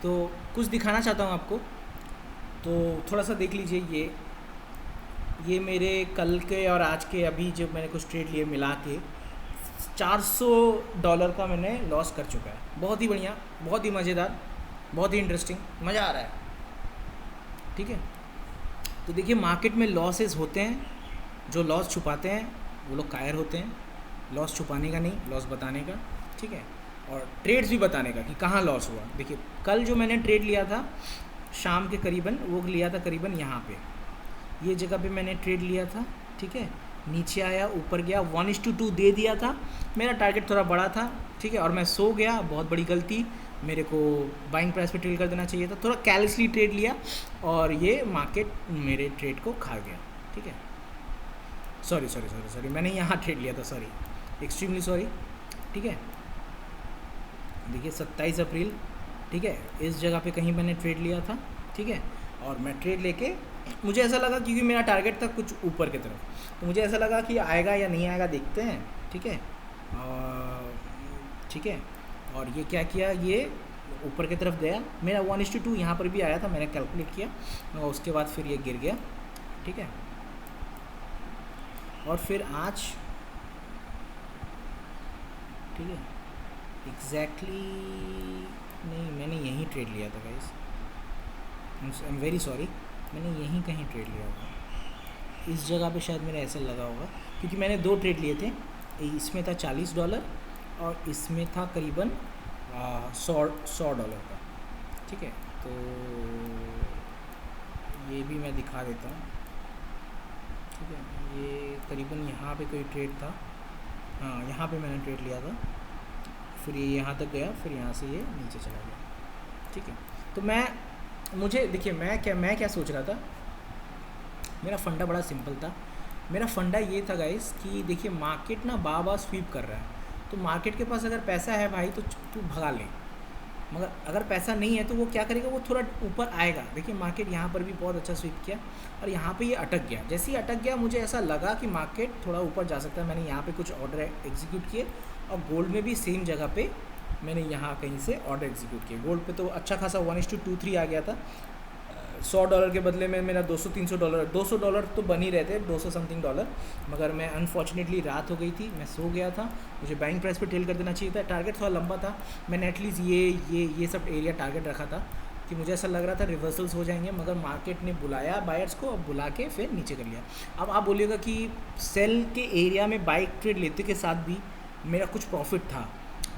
तो कुछ दिखाना चाहता हूँ आपको, तो थोड़ा सा देख लीजिए। ये मेरे कल के और आज के अभी जब मैंने कुछ ट्रेड लिए मिला के $400 का मैंने लॉस कर चुका है। बहुत ही बढ़िया, बहुत ही मज़ेदार, बहुत ही इंटरेस्टिंग, मज़ा आ रहा है। ठीक है, तो देखिए मार्केट में लॉसेस होते हैं, जो लॉस छुपाते हैं वो लोग कायर होते हैं। लॉस छुपाने का नहीं, लॉस बताने का। ठीक है, और ट्रेड्स भी बताने का कि कहाँ लॉस हुआ। देखिए कल जो मैंने ट्रेड लिया था शाम के करीबन, वो लिया था करीबन यहाँ पे, ये जगह पे मैंने ट्रेड लिया था। ठीक है, नीचे आया, ऊपर गया, 1:2 दे दिया था। मेरा टारगेट थोड़ा बड़ा था। ठीक है, और मैं सो गया, बहुत बड़ी गलती। मेरे को बाइंग प्राइस पे ट्रेड कर देना चाहिए था, थोड़ा कैलसली ट्रेड लिया और ये मार्केट मेरे ट्रेड को खा गया। ठीक है, सॉरी, मैंने यहाँ ट्रेड लिया था, सॉरी, एक्सट्रीमली सॉरी। ठीक है, देखिए 27 अप्रैल, ठीक है, इस जगह पे कहीं मैंने ट्रेड लिया था। ठीक है, और मैं ट्रेड लेके मुझे ऐसा लगा, क्योंकि मेरा टारगेट था कुछ ऊपर की तरफ, तो मुझे ऐसा लगा कि आएगा या नहीं आएगा, देखते हैं। ठीक है, ठीक है, और ये क्या किया, ये ऊपर की तरफ गया। मेरा 1:2 यहाँ पर भी आया था, मैंने कैलकुलेट किया, और उसके बाद फिर ये गिर गया। ठीक है, और फिर आज, ठीक है, एग्जैक्टली नहीं, मैंने यहीं ट्रेड लिया था guys, I am very sorry, मैंने यहीं कहीं ट्रेड लिया होगा, इस जगह पे शायद मेरा ऐसा लगा होगा, क्योंकि मैंने 2 ट्रेड लिए थे। इसमें था $40 और इसमें था करीबन $100 का। ठीक है, तो ये भी मैं दिखा देता हूँ। ठीक है, ये करीबन यहाँ पे कोई ट्रेड था, हाँ यहाँ पे मैंने ट्रेड लिया था, फिर ये यहाँ तक गया, फिर यहाँ से ये नीचे चला गया। ठीक है, तो मुझे देखिए, मैं क्या सोच रहा था। मेरा फंडा बड़ा सिंपल था। मेरा फंडा ये था गाइस कि देखिए मार्केट ना बार स्वीप कर रहा है, तो मार्केट के पास अगर पैसा है भाई तो तू भगा ले, मगर अगर पैसा नहीं है तो वो क्या करेगा, वो थोड़ा ऊपर आएगा। देखिए मार्केट यहाँ पर भी बहुत अच्छा स्वीप किया और यहाँ पे ये अटक गया। जैसे ही अटक गया मुझे ऐसा लगा कि मार्केट थोड़ा ऊपर जा सकता है। मैंने यहाँ पे कुछ ऑर्डर एग्जीक्यूट किए, और गोल्ड में भी सेम जगह पे मैंने यहाँ कहीं से ऑर्डर एग्जीक्यूट किए। गोल्ड पे तो अच्छा खासा 1:23 आ गया था। $100 के बदले में मेरा $200 तो बन ही रहे थे, 200 समथिंग डॉलर, मगर मैं अनफॉर्चुनेटली रात हो गई थी, मैं सो गया था। मुझे बाइंग प्राइस पे टेल कर देना चाहिए था। टारगेट थोड़ा लंबा था, मैंने एटलीस्ट ये सब एरिया टारगेट रखा था कि मुझे ऐसा लग रहा था रिवर्सल्स हो जाएंगे, मगर मार्केट ने बुलाया बायर्स को, अब बुला के फिर नीचे कर लिया। अब आप बोलिएगा कि सेल के एरिया में बाइक ट्रेड लेते के साथ भी मेरा कुछ प्रॉफिट था,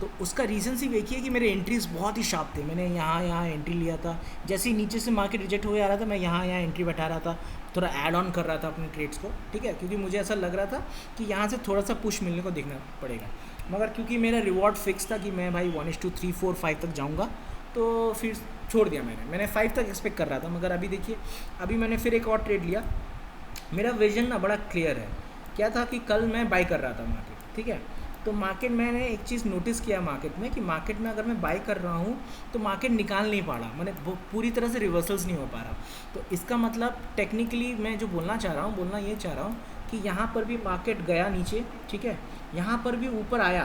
तो उसका रीज़न सिर्फ एक ही है कि मेरे एंट्रीज बहुत ही शार्प थे। मैंने यहाँ एंट्री लिया था, जैसे ही नीचे से मार्केट रिजेक्ट हो जा रहा था मैं यहाँ एंट्री बैठा रहा था, थोड़ा ऐड ऑन कर रहा था अपने ट्रेड्स को। ठीक है, क्योंकि मुझे ऐसा लग रहा था कि यहाँ से थोड़ा सा पुश मिलने को देखना पड़ेगा, मगर क्योंकि मेरा रिवॉर्ड फिक्स था कि मैं भाई 1:3, 4, 5 तक जाऊँगा, तो फिर छोड़ दिया मैंने 5 तक एक्सपेक्ट कर रहा था। मगर अभी देखिए, अभी मैंने फिर एक और ट्रेड लिया। मेरा विजन ना बड़ा क्लियर है। क्या था कि कल मैं बाई कर रहा था मार्केट, ठीक है, तो मार्केट मैंने एक चीज़ नोटिस किया मार्केट में कि मार्केट में अगर मैं बाई कर रहा हूँ तो मार्केट निकाल नहीं पा रहा, मैंने वो पूरी तरह से रिवर्सल्स नहीं हो पा रहा। तो इसका मतलब टेक्निकली मैं जो बोलना ये चाह रहा हूँ कि यहाँ पर भी मार्केट गया नीचे, ठीक है, यहाँ पर भी ऊपर आया,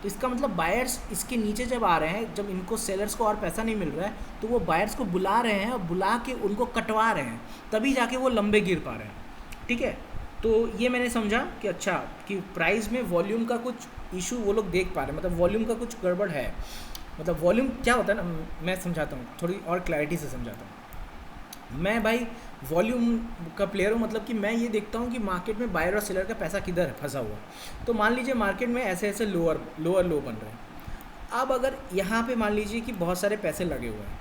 तो इसका मतलब बायर्स इसके नीचे जब आ रहे हैं, जब इनको सेलर्स को और पैसा नहीं मिल रहा है, तो वो बायर्स को बुला रहे हैं और बुला के उनको कटवा रहे हैं, तभी जाके वो लंबे गिर पा रहे हैं। ठीक है, तो ये मैंने समझा कि अच्छा कि प्राइस में वॉल्यूम का कुछ इशू वो लोग देख पा रहे हैं, मतलब वॉल्यूम का कुछ गड़बड़ है। मतलब वॉल्यूम क्या होता है ना, मैं समझाता हूँ, थोड़ी और क्लैरिटी से समझाता हूँ। मैं भाई वॉल्यूम का प्लेयर हूँ, मतलब कि मैं ये देखता हूँ कि मार्केट में बायर और सेलर का पैसा किधर है फंसा हुआ। तो मान लीजिए मार्केट में ऐसे लोअर लो बन रहे हैं। अब अगर यहाँ पे मान लीजिए कि बहुत सारे पैसे लगे हुए हैं,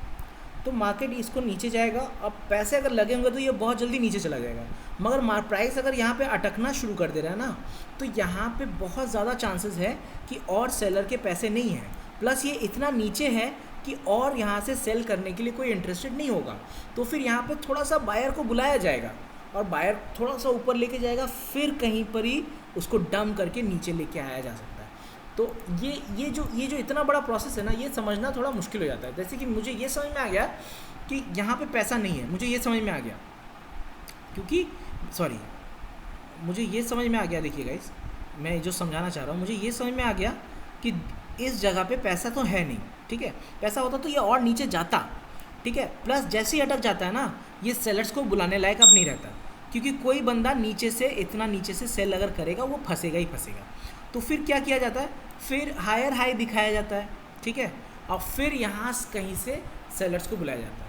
तो मार्केट इसको नीचे जाएगा। अब पैसे अगर लगे होंगे तो ये बहुत जल्दी नीचे चला जाएगा, मगर प्राइस अगर यहाँ पे अटकना शुरू कर दे रहा है ना, तो यहाँ पे बहुत ज़्यादा चांसेस है कि और सेलर के पैसे नहीं हैं, प्लस ये इतना नीचे है कि और यहाँ से सेल करने के लिए कोई इंटरेस्टेड नहीं होगा। तो फिर यहाँ पे थोड़ा सा बायर को बुलाया जाएगा और बायर थोड़ा सा ऊपर लेके जाएगा, फिर कहीं पर ही उसको डम करके नीचे लेके आया जा सकता है। तो ये जो इतना बड़ा प्रोसेस है ना, ये समझना थोड़ा मुश्किल हो जाता है। जैसे कि मुझे ये समझ में आ गया कि यहाँ पे पैसा नहीं है, मुझे ये समझ में आ गया, क्योंकि मुझे ये समझ में आ गया। देखिए गाइस, मैं जो समझाना चाह रहा हूँ, मुझे ये समझ में आ गया कि इस जगह पे पैसा तो है नहीं, ठीक है, पैसा होता तो ये और नीचे जाता, ठीक है। प्लस जैसे ही अटक जाता है ना, ये सेलर्स को बुलाने लायक अब नहीं रहता, क्योंकि कोई बंदा नीचे से इतना नीचे से सेल अगर करेगा वो फंसेगा ही फंसेगा। तो फिर क्या किया जाता है, फिर हायर हाई दिखाया जाता है, ठीक है, और फिर यहाँ कहीं से सेलर्स को बुलाया जाता है।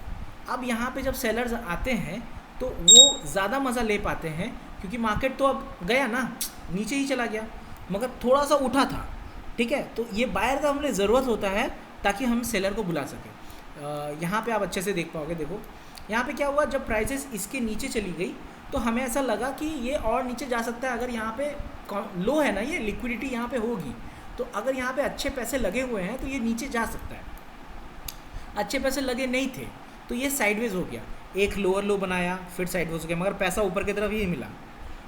अब यहाँ पे जब सेलर्स आते हैं तो वो ज़्यादा मज़ा ले पाते हैं, क्योंकि मार्केट तो अब गया ना, नीचे ही चला गया, मगर थोड़ा सा उठा था, ठीक है। तो ये बायर का हमें ज़रूरत होता है ताकि हम सेलर को बुला सकें। यहाँ पे आप अच्छे से देख पाओगे, देखो यहाँ पे क्या हुआ, जब प्राइसेस इसके नीचे चली गई तो हमें ऐसा लगा कि ये और नीचे जा सकता है। अगर यहाँ पे लो है ना, ये लिक्विडिटी यहाँ पे होगी, तो अगर यहाँ पे अच्छे पैसे लगे हुए हैं तो ये नीचे जा सकता है। अच्छे पैसे लगे नहीं थे तो ये साइडवेज हो गया, एक लोअर लो बनाया, फिर साइडवेज हो गया, मगर पैसा ऊपर की तरफ ही मिला।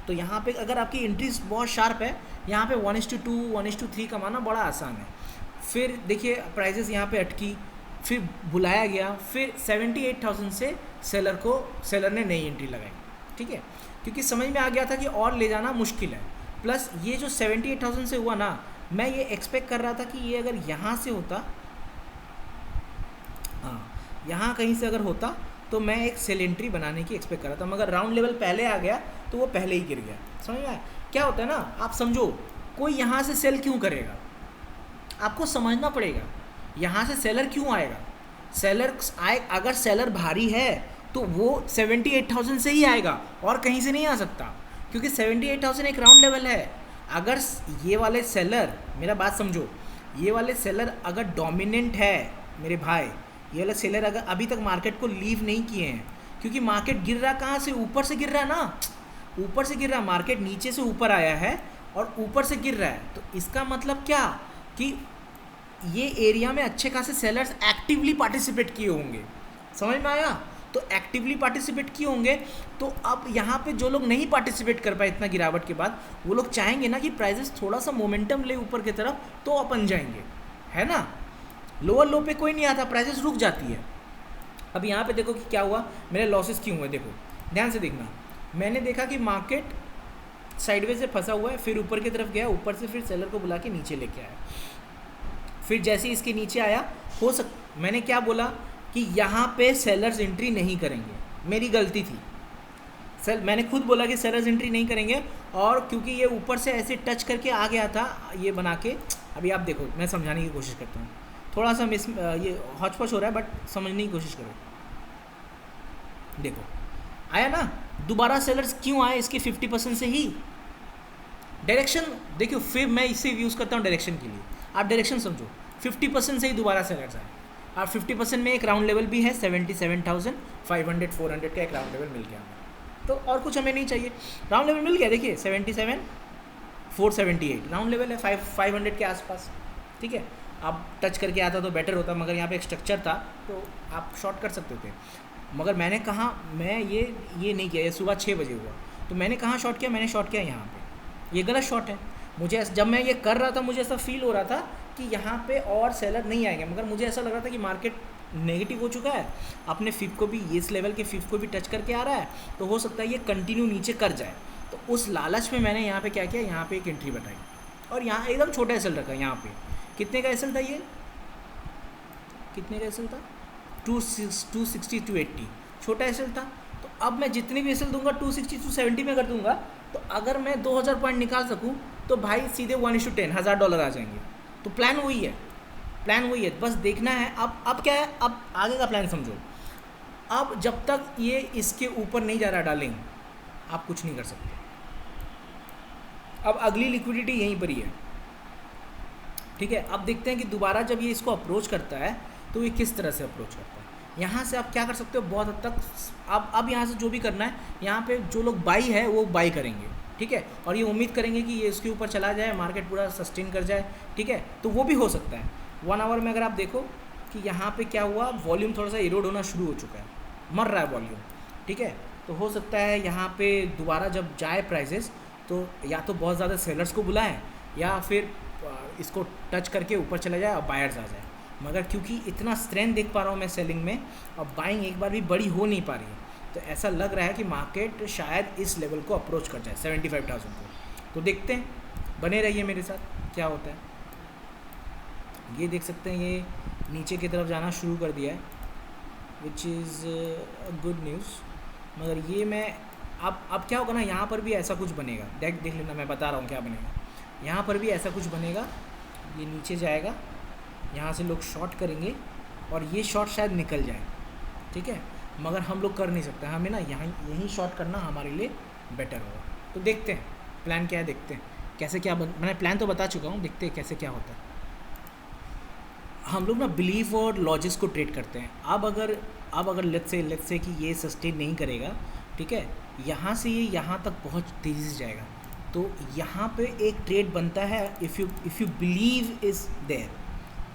तो यहाँ पे अगर आपकी एंट्रीज बहुत शार्प है, यहाँ पे 1:2 1:3 कमाना बड़ा आसान है। फिर देखिए प्राइसेस यहाँ पे अटकी, फिर बुलाया गया, फिर 78,000 से सेलर ने नई एंट्री लगाई, ठीक है, क्योंकि समझ में आ गया था कि और ले जाना मुश्किल है। प्लस ये जो 78,000 से हुआ ना, मैं ये एक्सपेक्ट कर रहा था कि ये अगर यहाँ से होता, हाँ यहाँ कहीं से अगर होता तो मैं एक सेल एंट्री बनाने की एक्सपेक्ट कर रहा था, मगर राउंड लेवल पहले आ गया तो वो पहले ही गिर गया। समझ में आया क्या होता है ना, आप समझो, कोई यहाँ से सेल क्यों करेगा, आपको समझना पड़ेगा यहाँ से सेलर क्यों आएगा। सेलर आए, अगर सेलर भारी है तो वो 78,000 से ही आएगा और कहीं से नहीं आ सकता, क्योंकि 78,000 एक राउंड लेवल है। अगर ये वाले सेलर, मेरा बात समझो, ये वाले सेलर अगर डोमिनेंट है मेरे भाई, ये वाले सेलर अगर अभी तक मार्केट को लीव नहीं किए हैं, क्योंकि मार्केट गिर रहा कहाँ से, ऊपर से गिर रहा है ना, ऊपर से गिर रहा है, मार्केट नीचे से ऊपर आया है और ऊपर से गिर रहा है। तो इसका मतलब क्या कि ये एरिया में अच्छे खासे सेलर्स एक्टिवली पार्टिसिपेट किए होंगे। समझ में आया, तो एक्टिवली पार्टिसिपेट किए होंगे। तो अब यहाँ पे जो लोग नहीं पार्टिसिपेट कर पाए इतना गिरावट के बाद, वो लोग चाहेंगे ना कि प्राइसेस थोड़ा सा मोमेंटम ले ऊपर की तरफ, तो अपन जाएंगे, है ना। लोअर लो पे कोई नहीं आता, प्राइसेस रुक जाती है। अब यहाँ पे देखो कि क्या हुआ, मेरे लॉसेस क्यों हुए, देखो ध्यान से देखना। मैंने देखा कि मार्केट साइडवेज से फंसा हुआ है, फिर ऊपर की तरफ गया, ऊपर से फिर सेलर को बुला के नीचे लेके आया, फिर जैसे ही इसके नीचे आया, मैंने क्या बोला कि यहाँ पे सेलर्स एंट्री नहीं करेंगे, मेरी गलती थी। मैंने खुद बोला कि सेलर्स एंट्री नहीं करेंगे, और क्योंकि ये ऊपर से ऐसे टच करके आ गया था ये बना के। अभी आप देखो, मैं समझाने की कोशिश करता हूँ, थोड़ा सा ये हौच-पौच हो रहा है, बट समझने की कोशिश करो। देखो आया ना, दोबारा सेलर्स क्यों आए, इसके 50% से ही। डायरेक्शन देखियो, फिर मैं इसे यूज़ करता हूँ डायरेक्शन के लिए, आप डायरेक्शन समझो। 50% से ही दोबारा सेलर्स आए, और 50% में एक राउंड लेवल भी है, 77,500 400 का एक राउंड लेवल मिल गया हमें। तो और कुछ हमें नहीं चाहिए, राउंड लेवल मिल गया। देखिए 77,478 राउंड लेवल है, 500 के आसपास, ठीक है। आप टच करके आता तो बेटर होता, मगर यहाँ पे एक स्ट्रक्चर था तो आप शॉर्ट कर सकते थे। मगर मैंने कहा, मैं ये नहीं किया, ये सुबह 6 बजे हुआ, तो मैंने कहाँ शॉर्ट किया, मैंने शॉर्ट किया यहाँ पे। ये गलत शॉट है। मुझे जब मैं ये कर रहा था, मुझे ऐसा फील हो रहा था कि यहाँ पे और सेलर नहीं आएंगे, मगर मुझे ऐसा लग रहा था कि मार्केट नेगेटिव हो चुका है, अपने फिफ को भी, इस लेवल के फिफ को भी टच करके आ रहा है, तो हो सकता है ये कंटिन्यू नीचे कर जाए। तो उस लालच में मैंने यहाँ पे क्या किया, यहाँ पे एक एंट्री बताई, और यहाँ एकदम छोटा एसएल रखा। यहाँ पे कितने का एसएल था, ये कितने का एसएल था, 260 280, छोटा एसएल था। तो अब मैं जितने भी एसएल दूंगा 260 270 में कर दूंगा, तो अगर मैं 2000 पॉइंट निकाल सकूँ तो भाई सीधे 1:10 $1000 आ जाएंगे। तो प्लान वही है, बस देखना है। अब क्या है, अब आगे का प्लान समझो। अब जब तक ये इसके ऊपर नहीं जा रहा डार्लिंग, आप कुछ नहीं कर सकते। अब अगली लिक्विडिटी यहीं पर ही है, ठीक है। अब देखते हैं कि दोबारा जब ये इसको अप्रोच करता है तो ये किस तरह से अप्रोच करता है। यहाँ से आप क्या कर सकते हो, बहुत हद तक अब यहाँ से जो भी करना है, यहाँ पे जो लोग बाई है वो बाई करेंगे, ठीक है, और ये उम्मीद करेंगे कि ये इसके ऊपर चला जाए, मार्केट पूरा सस्टेन कर जाए, ठीक है। तो वो भी हो सकता है। 1 आवर में अगर आप देखो कि यहाँ पे क्या हुआ, वॉल्यूम थोड़ा सा इरोड होना शुरू हो चुका है, मर रहा है वॉल्यूम, ठीक है। तो हो सकता है यहाँ पे दोबारा जब जाए प्राइसेस, तो या तो बहुत ज़्यादा सेलर्स को बुलाएं, या फिर इसको टच करके ऊपर चला जाए और बायर्स आ जाए। मगर क्योंकि इतना स्ट्रेंथ देख पा रहा हूँ मैं सेलिंग में, और बाइंग एक बार भी बड़ी हो नहीं पा रही है, तो ऐसा लग रहा है कि मार्केट शायद इस लेवल को अप्रोच कर जाए, 75,000 को। तो देखते हैं, बने रहिए मेरे साथ क्या होता है। ये देख सकते हैं, ये नीचे की तरफ जाना शुरू कर दिया है, विच इज़ गुड न्यूज़। मगर ये मैं अब क्या होगा ना, यहाँ पर भी ऐसा कुछ बनेगा, देख लेना, मैं बता रहा हूँ क्या बनेगा। यहाँ पर भी ऐसा कुछ बनेगा, ये नीचे जाएगा, यहाँ से लोग शॉर्ट करेंगे और ये शॉर्ट शायद निकल जाए, ठीक है। मगर हम लोग कर नहीं सकते, हमें ना यहीं शॉर्ट करना हमारे लिए बेटर होगा। तो देखते हैं प्लान क्या है, देखते हैं कैसे क्या मैंने प्लान तो बता चुका हूँ, देखते हैं कैसे क्या होता है। हम लोग ना बिलीव और लॉजिक्स को ट्रेड करते हैं। अब अगर लेट्स से कि ये सस्टेन नहीं करेगा, ठीक है, यहाँ से ये यहाँ तक बहुत तेज़ी से जाएगा, तो यहाँ पे एक ट्रेड बनता है, if you believe is there.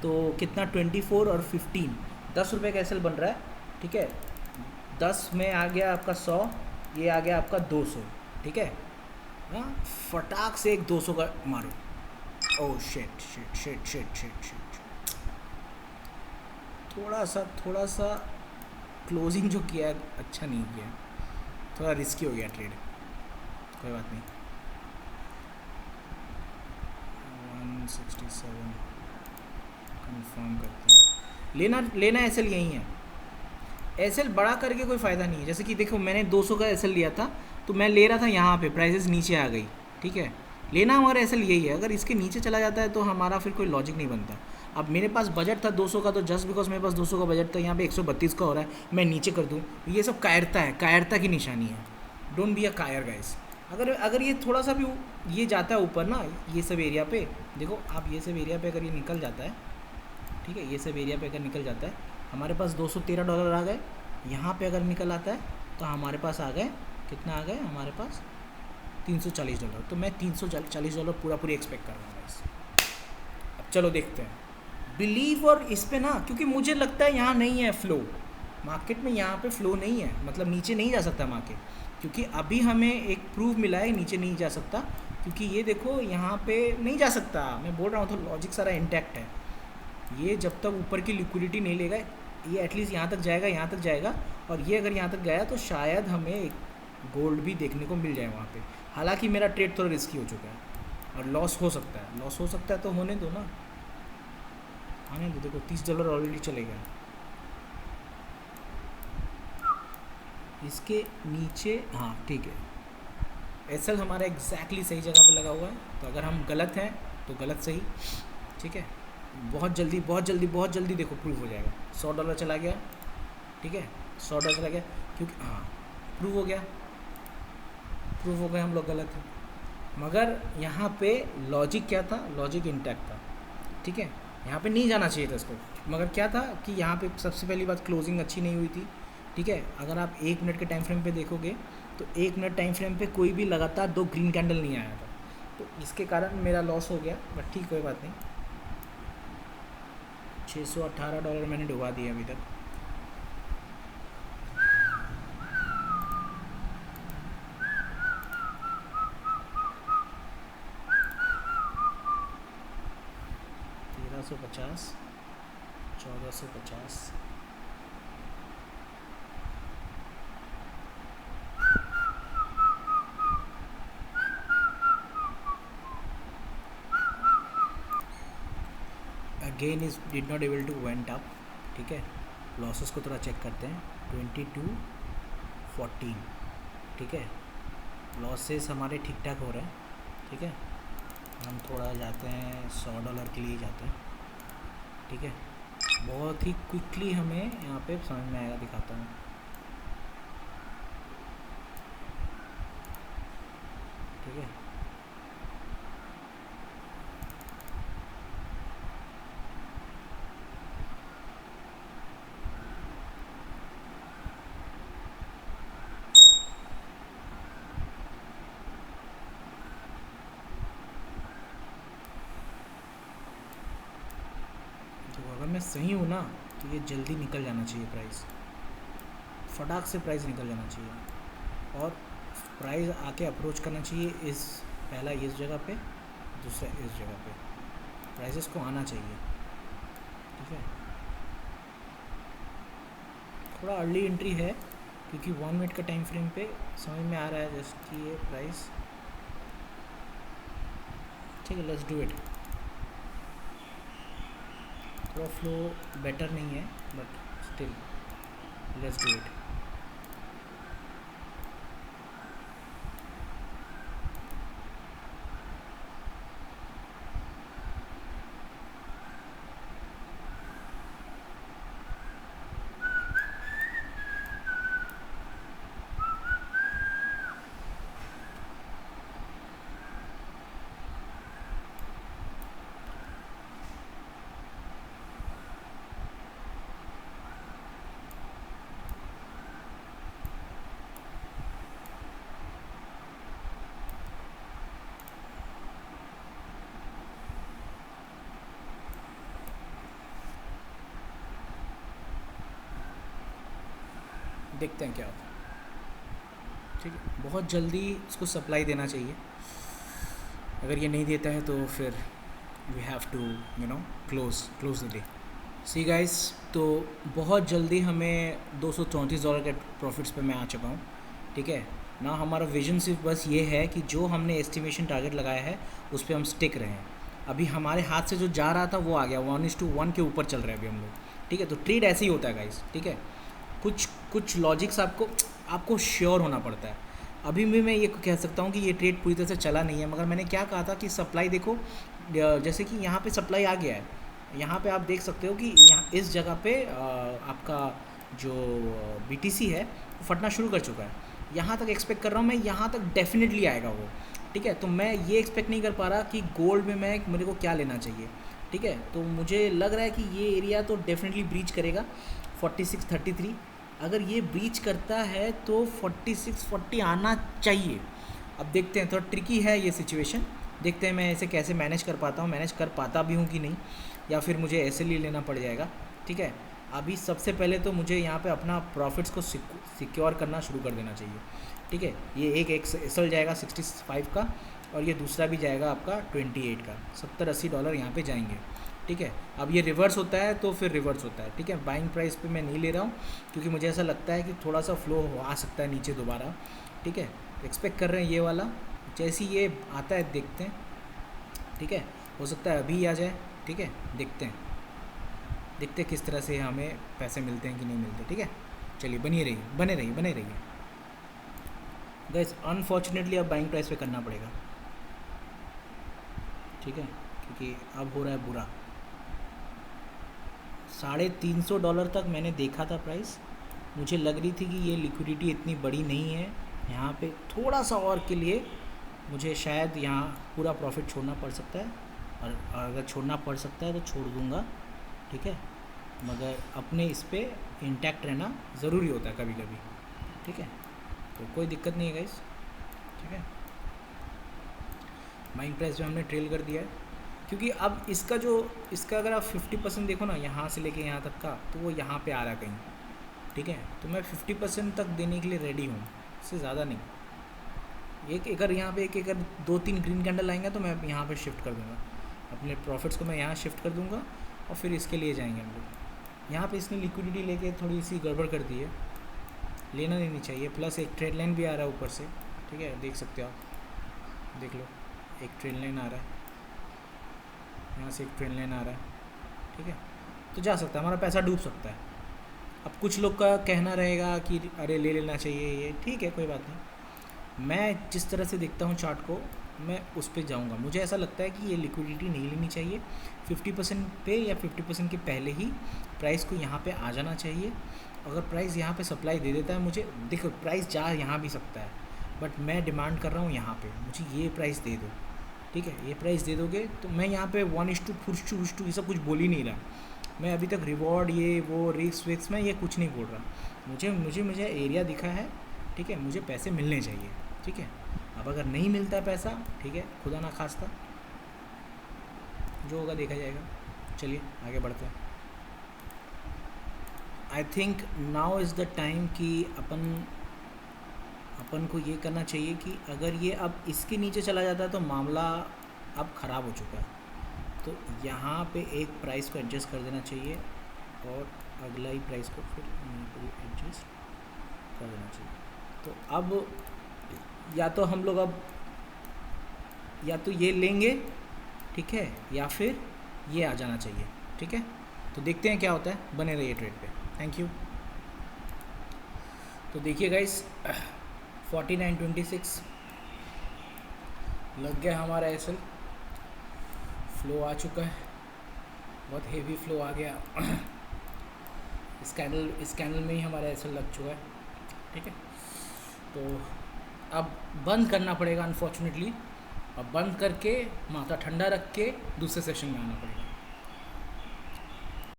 तो कितना 24 और 15, 10 रुपये का एसएल बन रहा है, ठीक है। 10 में आ गया आपका 100, ये आ गया आपका 200, ठीक है। हाँ, फटाक से एक 200 का मारो। Oh shit shit shit shit shit shit, थोड़ा सा क्लोजिंग जो किया अच्छा नहीं किया, थोड़ा रिस्की हो गया ट्रेड, कोई बात नहीं। 167 कंफर्म करते हैं। लेना एसएल यही है, एसएल बड़ा करके कोई फ़ायदा नहीं है। जैसे कि देखो मैंने 200 का एसएल लिया था, तो मैं ले रहा था यहाँ पे, प्राइसेस नीचे आ गई, ठीक है। लेना हमारा एसएल यही है, अगर इसके नीचे चला जाता है तो हमारा फिर कोई लॉजिक नहीं बनता। अब मेरे पास बजट था 200 का, तो जस्ट बिकॉज मेरे पास 200 का बजट था, यहाँ पे 132 का हो रहा है, मैं नीचे कर दूँ, ये सब कायरता है, कायरता की निशानी है। डोंट बी अ कायर गाइस। अगर ये थोड़ा सा भी ये जाता है ऊपर ना, ये सब एरिया पे देखो आप, ये सब एरिया पे अगर ये निकल जाता है, ठीक है, ये सब एरिया पे अगर निकल जाता है, हमारे पास $213 आ गए। यहाँ पे अगर निकल आता है तो हमारे पास आ गए, कितना आ गए हमारे पास, $340। तो मैं $340 पूरी एक्सपेक्ट कर रहा हूँ गाइस। अब चलो देखते हैं, बिलीव और इस पे ना, क्योंकि मुझे लगता है यहाँ नहीं है फ्लो, मार्केट में यहाँ पे फ्लो नहीं है, मतलब नीचे नहीं जा सकता मार्केट, क्योंकि अभी हमें एक प्रूफ मिला है नीचे नहीं जा सकता, क्योंकि ये देखो यहाँ पे नहीं जा सकता। मैं बोल रहा हूँ, तो लॉजिक सारा इंटैक्ट है। ये जब तक ऊपर की लिक्विडिटी नहीं लेगा, ये एटलीस्ट यहाँ तक जाएगा, और ये अगर यहाँ तक गया तो शायद हमें एक गोल्ड भी देखने को मिल जाए वहाँ पे। हालांकि मेरा ट्रेड थोड़ा रिस्की हो चुका है और लॉस हो सकता है, तो होने दो ना, आने दो। देखो $30 ऑलरेडी चले गए, इसके नीचे, हाँ ठीक है, एसएल हमारा एग्जैक्टली सही जगह पे लगा हुआ है। तो अगर हम गलत हैं तो गलत सही, ठीक है। बहुत जल्दी देखो प्रूफ हो जाएगा। $100 चला गया, ठीक है, $100 चला गया, क्योंकि हाँ प्रूफ हो गया, हम लोग गलत हैं। मगर यहाँ पे लॉजिक क्या था, लॉजिक इंटैक्ट था, ठीक है। यहाँ पे नहीं जाना चाहिए था इसको, मगर क्या था कि यहाँ पे सबसे पहली बात क्लोजिंग अच्छी नहीं हुई थी, ठीक है। अगर आप 1 मिनट के टाइम फ्रेम पे देखोगे तो 1 मिनट टाइम फ्रेम पे कोई भी लगातार 2 ग्रीन कैंडल नहीं आया था, तो इसके कारण मेरा लॉस हो गया। बट ठीक, कोई बात नहीं। $618 मैंने डुबा दिया अभी तक। $1350, $1450, again is did not able to went up, ठीक है। लॉसेस को थोड़ा चेक करते हैं, 2214, ठीक है। लॉसेस हमारे ठीक ठाक हो रहे हैं, ठीक है। हम थोड़ा जाते हैं $100 के लिए जाते हैं, ठीक है। बहुत ही क्विकली हमें यहाँ पे समझ में आएगा, दिखाता हूँ, ठीक है। तो अगर मैं सही हूँ ना, तो ये जल्दी निकल जाना चाहिए प्राइस, फटाक से प्राइस निकल जाना चाहिए, और प्राइस आके अप्रोच करना चाहिए इस, पहला इस जगह पे, दूसरा इस जगह पे, प्राइसेस को आना चाहिए, ठीक है। थोड़ा अर्ली एंट्री है, क्योंकि 1 मिनट का टाइम फ्रेम पे समझ में आ रहा है जैसे कि ये प्राइस, ठीक है। Let's do it. थोड़ा फ्लो बेटर नहीं है, but still let's do it. देखते हैं क्या होता है। ठीक है, बहुत जल्दी इसको सप्लाई देना चाहिए। अगर ये नहीं देता है तो फिर we have to close the day. See guys, तो बहुत जल्दी हमें $234 के प्रॉफिट्स पे मैं आ चुका हूँ। ठीक है ना, हमारा विजन सिर्फ बस ये है कि जो हमने एस्टिमेशन टारगेट लगाया है उस पर हम स्टिक रहें। अभी हमारे हाथ से जो जा रहा था वो आ गया, 1:1 के ऊपर चल रहे हैं अभी हम लोग। ठीक है, तो ट्रेड ऐसे ही होता है गाइस। ठीक है, कुछ लॉजिक्स आपको श्योर होना पड़ता है। अभी भी मैं ये कह सकता हूँ कि ये ट्रेड पूरी तरह से चला नहीं है, मगर मैंने क्या कहा था कि सप्लाई देखो, जैसे कि यहाँ पे सप्लाई आ गया है, यहाँ पे आप देख सकते हो कि यहाँ इस जगह पे आपका जो BTC है वो फटना शुरू कर चुका है। यहाँ तक एक्सपेक्ट कर रहा हूँ मैं, यहाँ तक डेफिनेटली आएगा वो। ठीक है, तो मैं ये एक्सपेक्ट नहीं कर पा रहा कि गोल्ड में मेरे को क्या लेना चाहिए। ठीक है, तो मुझे लग रहा है कि ये एरिया तो डेफिनेटली ब्रीच करेगा 4633। अगर ये ब्रीच करता है तो 4640 आना चाहिए। अब देखते हैं, थोड़ा ट्रिकी है ये सिचुएशन, देखते हैं मैं इसे कैसे मैनेज कर पाता हूँ, मैनेज कर पाता भी हूँ कि नहीं, या फिर मुझे ऐसे लिए लेना पड़ जाएगा। ठीक है, अभी सबसे पहले तो मुझे यहाँ पे अपना प्रॉफिट्स को सिक्योर करना शुरू कर देना चाहिए। ठीक है, ये एक एसल जाएगा 65 का, और ये दूसरा भी जाएगा आपका 28 का, $70-80 यहाँ पे जाएंगे। ठीक है, अब ये रिवर्स होता है तो फिर रिवर्स होता है। ठीक है, बाइंग प्राइस पे मैं नहीं ले रहा हूँ क्योंकि मुझे ऐसा लगता है कि थोड़ा सा फ्लो आ सकता है नीचे दोबारा। ठीक है, एक्सपेक्ट कर रहे हैं ये वाला, जैसे ही ये आता है देखते हैं। ठीक है, हो सकता है अभी आ जाए। ठीक है, देखते हैं किस तरह से हमें पैसे मिलते हैं कि नहीं मिलते। ठीक है, चलिए बने रहिए गाइस। अनफॉर्चुनेटली अब बाइंग प्राइस पे करना पड़ेगा। ठीक है, क्योंकि अब हो रहा है बुरा। $350 तक मैंने देखा था प्राइस, मुझे लग रही थी कि ये लिक्विडिटी इतनी बड़ी नहीं है, यहाँ पे थोड़ा सा और के लिए मुझे शायद यहाँ पूरा प्रॉफिट छोड़ना पड़ सकता है, और अगर छोड़ना पड़ सकता है तो छोड़ दूँगा। ठीक है, मगर अपने इस पर इंटैक्ट रहना ज़रूरी होता है कभी कभी। ठीक है, तो कोई दिक्कत नहीं है गाइस। ठीक है, बाइंग प्राइस में हमने ट्रेल कर दिया है, क्योंकि अब इसका अगर आप 50% देखो ना, यहाँ से लेके यहाँ तक का, तो वो यहाँ पे आ रहा है कहीं। ठीक है, तो मैं 50% तक देने के लिए रेडी हूँ, इससे ज़्यादा नहीं। अगर यहाँ पे अगर 2-3 ग्रीन कैंडल आएंगे तो मैं यहाँ पे शिफ्ट कर दूँगा अपने प्रॉफिट्स को, मैं यहाँ शिफ्ट कर दूँगा, और फिर इसके लिए जाएंगे हम लोग। यहाँ पे इसने लिक्विडिटी लेके थोड़ी सी गड़बड़ कर दी है, लेना नहीं चाहिए। प्लस एक ट्रेड लाइन भी आ रहा है ऊपर से। ठीक है, देख सकते हो आप, देख लो, एक ट्रेड लाइन आ रहा है, यहाँ से एक ट्रेन लाइन आ रहा है। ठीक है, तो जा सकता है, हमारा पैसा डूब सकता है। अब कुछ लोग का कहना रहेगा कि अरे ले लेना चाहिए ये, ठीक है, कोई बात नहीं। मैं जिस तरह से देखता हूँ चार्ट को, मैं उस पर जाऊँगा। मुझे ऐसा लगता है कि ये लिक्विडिटी नहीं लेनी चाहिए, 50% पे या 50% के पहले ही प्राइस को यहाँ पे आ जाना चाहिए। अगर प्राइस यहाँ पे सप्लाई दे देता है मुझे, देखो प्राइस जा यहाँ भी सकता है, बट मैं डिमांड कर रहा हूँ यहाँ पे मुझे ये प्राइस दे दो। ठीक है, ये प्राइस दे दोगे तो मैं यहाँ पे 1:2 ये सब कुछ बोल ही नहीं रहा। मैं अभी तक रिवॉर्ड ये वो रिस्क विक्स में ये कुछ नहीं बोल रहा। मुझे एरिया दिखा है। ठीक है, मुझे पैसे मिलने चाहिए। ठीक है, अब अगर नहीं मिलता पैसा, ठीक है, खुदा ना खास्ता, जो होगा देखा जाएगा। चलिए आगे बढ़ते हैं। I think now is the time कि अपन को ये करना चाहिए कि अगर ये अब इसके नीचे चला जाता है तो मामला अब ख़राब हो चुका है। तो यहाँ पे एक प्राइस को एडजस्ट कर देना चाहिए, और अगला ही प्राइस को फिर एडजस्ट कर देना चाहिए। तो अब या तो हम लोग अब या तो ये लेंगे, ठीक है, या फिर ये आ जाना चाहिए। ठीक है, तो देखते हैं क्या होता है, बने रहिए ट्रेड पे। Thank you. तो देखिए गाइस 49.26 लग गया हमारा एसएल, फ्लो आ चुका है, बहुत हेवी फ्लो आ गया। इस कैंडल में ही हमारा एसएल लग चुका है, ठीक है। तो अब बंद करना पड़ेगा अनफॉर्चुनेटली, अब बंद करके माथा ठंडा रख के दूसरे सेशन में आना पड़ेगा।